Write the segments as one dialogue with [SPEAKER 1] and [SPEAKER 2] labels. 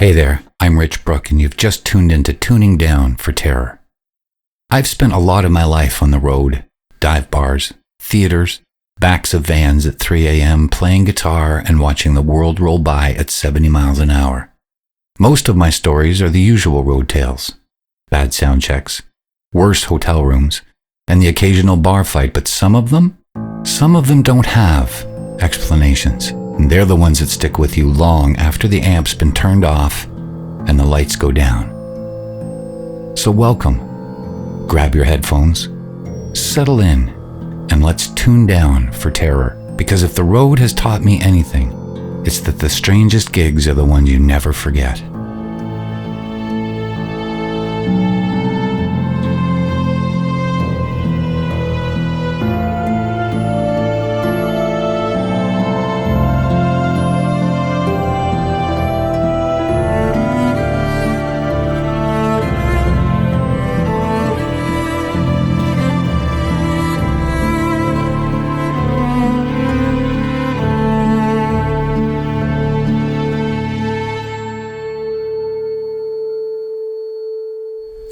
[SPEAKER 1] Hey there, I'm Rich Bruck, and you've just tuned into Tuning Down for Terror. I've spent a lot of my life on the road, dive bars, theaters, backs of vans at 3 a.m., playing guitar and watching the world roll by at 70 miles an hour. Most of my stories are the usual road tales. Bad sound checks, worse hotel rooms, and the occasional bar fight, but some of them don't have explanations. And they're the ones that stick with you long after the amp's been turned off and the lights go down. So welcome. Grab your headphones, settle in, and let's tune down for terror. Because if the road has taught me anything, it's that the strangest gigs are the ones you never forget.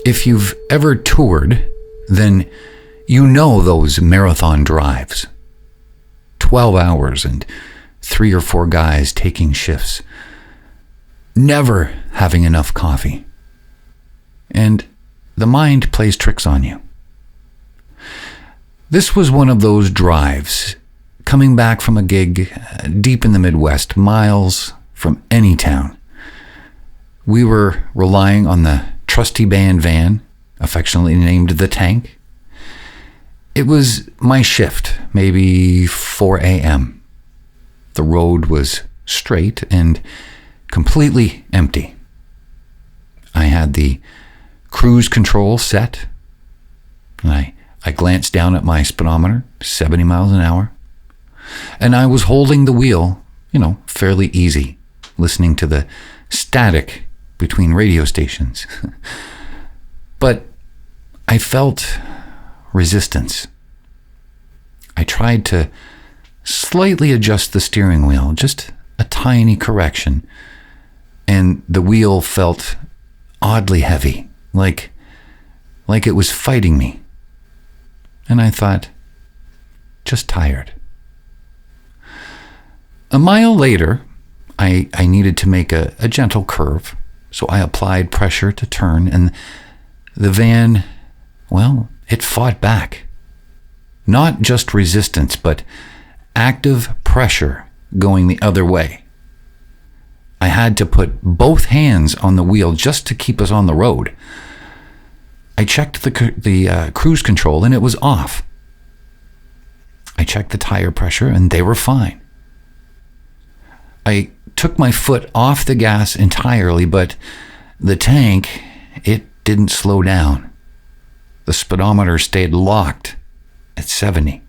[SPEAKER 1] If you've ever toured, then you know those marathon drives. 12 hours and 3 or 4 guys taking shifts. Never having enough coffee. And the mind plays tricks on you. This was one of those drives, coming back from a gig deep in the Midwest, miles from any town. We were relying on the trusty band van, affectionately named the Tank. It was my shift, maybe 4 a.m. The road was straight and completely empty. I had the cruise control set, and I glanced down at my speedometer, 70 miles an hour, and I was holding the wheel, fairly easy, listening to the static between radio stations. But I felt resistance. I tried to slightly adjust the steering wheel, just a tiny correction, and the wheel felt oddly heavy, like it was fighting me. And I thought, just tired. A mile later, I needed to make a gentle curve. So I applied pressure to turn, and the van, it fought back. Not just resistance, but active pressure going the other way. I had to put both hands on the wheel just to keep us on the road. I checked the cruise control, and it was off. I checked the tire pressure, and they were fine. I took my foot off the gas entirely, but the Tank, it didn't slow down. The speedometer stayed locked at 70.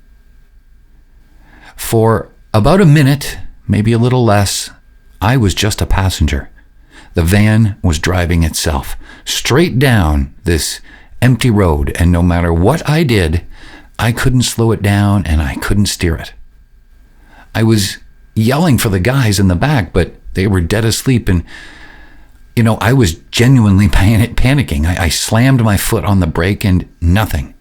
[SPEAKER 1] For about a minute, maybe a little less, I was just a passenger. The van was driving itself straight down this empty road, and no matter what I did, I couldn't slow it down and I couldn't steer it. I was yelling for the guys in the back, but they were dead asleep, and I was genuinely panicking. I slammed my foot on the brake and nothing.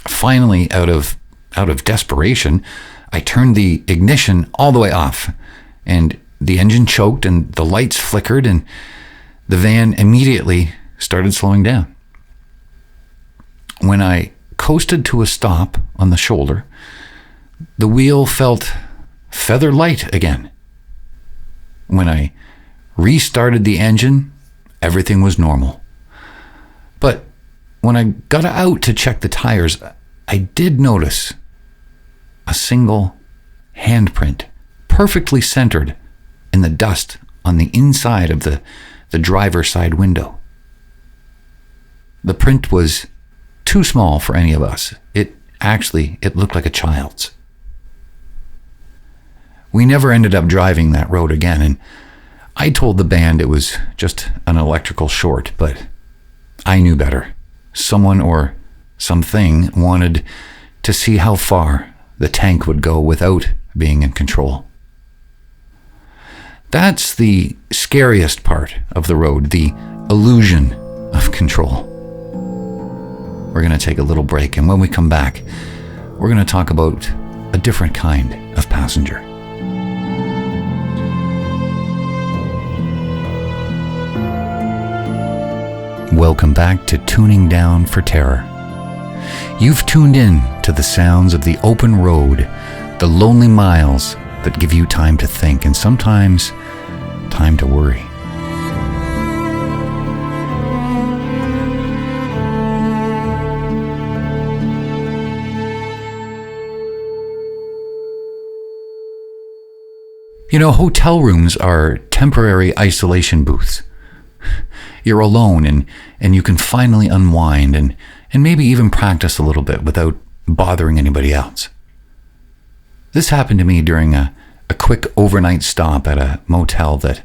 [SPEAKER 1] Finally, out of desperation, I turned the ignition all the way off, and the engine choked and the lights flickered, and the van immediately started slowing down. When I coasted to a stop on the shoulder, the wheel felt feather light again. When I restarted the engine, everything was normal. But when I got out to check the tires, I did notice a single handprint, perfectly centered in the dust on the inside of the driver's side window. The print was too small for any of us. It looked like a child's. We never ended up driving that road again, and I told the band it was just an electrical short, but I knew better. Someone or something wanted to see how far the Tank would go without being in control. That's the scariest part of the road, the illusion of control. We're going to take a little break, and when we come back, we're going to talk about a different kind of passenger. Welcome back to Tuning Down for Terror. You've tuned in to the sounds of the open road, the lonely miles that give you time to think and sometimes time to worry. You know, hotel rooms are temporary isolation booths. You're alone and you can finally unwind and maybe even practice a little bit without bothering anybody else. This happened to me during a quick overnight stop at a motel that,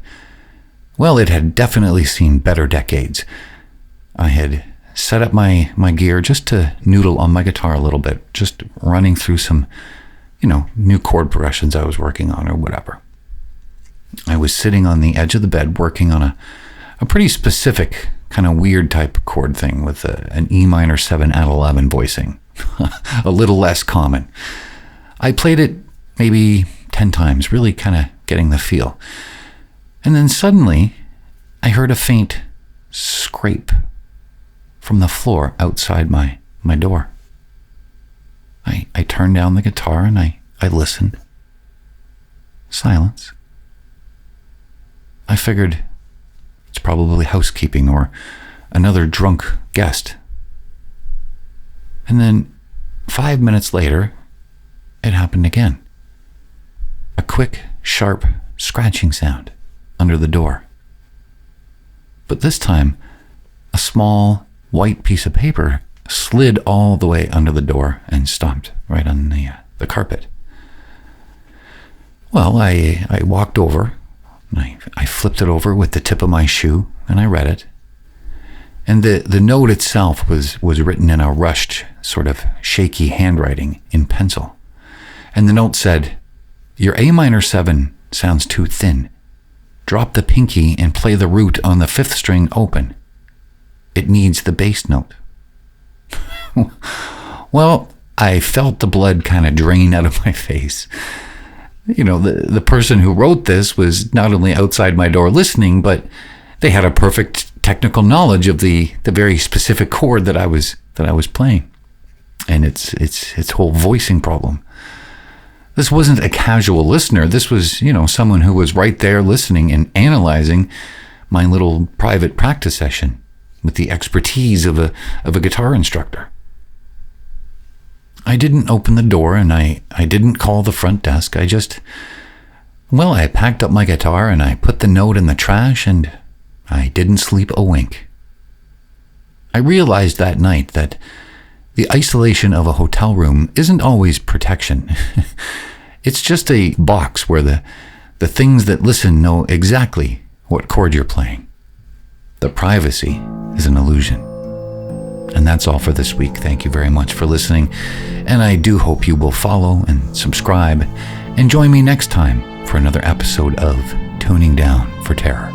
[SPEAKER 1] well, it had definitely seen better decades. I had set up my gear just to noodle on my guitar a little bit, just running through some, new chord progressions I was working on or whatever. I was sitting on the edge of the bed working on a pretty specific kind of weird type of chord thing with an E minor 7 at 11 voicing, a little less common. I played it maybe 10 times, really kind of getting the feel. And then suddenly I heard a faint scrape from the floor outside my door. I turned down the guitar and I listened. Silence. I figured it's probably housekeeping or another drunk guest. And then 5 minutes later, it happened again. A quick, sharp scratching sound under the door. But this time, a small white piece of paper slid all the way under the door and stopped right on the carpet. Well, I walked over. I flipped it over with the tip of my shoe and I read it. And the note itself was written in a rushed, sort of shaky handwriting in pencil. And the note said, "Your A minor 7 sounds too thin. Drop the pinky and play the root on the 5th string open. It needs the bass note." Well, I felt the blood kind of drain out of my face. The person who wrote this was not only outside my door listening, but they had a perfect technical knowledge of the very specific chord that I was playing, and its whole voicing problem. This wasn't a casual listener. This was, someone who was right there listening and analyzing my little private practice session with the expertise of a guitar instructor. I didn't open the door and I didn't call the front desk. I packed up my guitar and I put the note in the trash and I didn't sleep a wink. I realized that night that the isolation of a hotel room isn't always protection. It's just a box where the things that listen know exactly what chord you're playing. The privacy is an illusion. And that's all for this week. Thank you very much for listening. And I do hope you will follow and subscribe and join me next time for another episode of Tuning Down for Terror.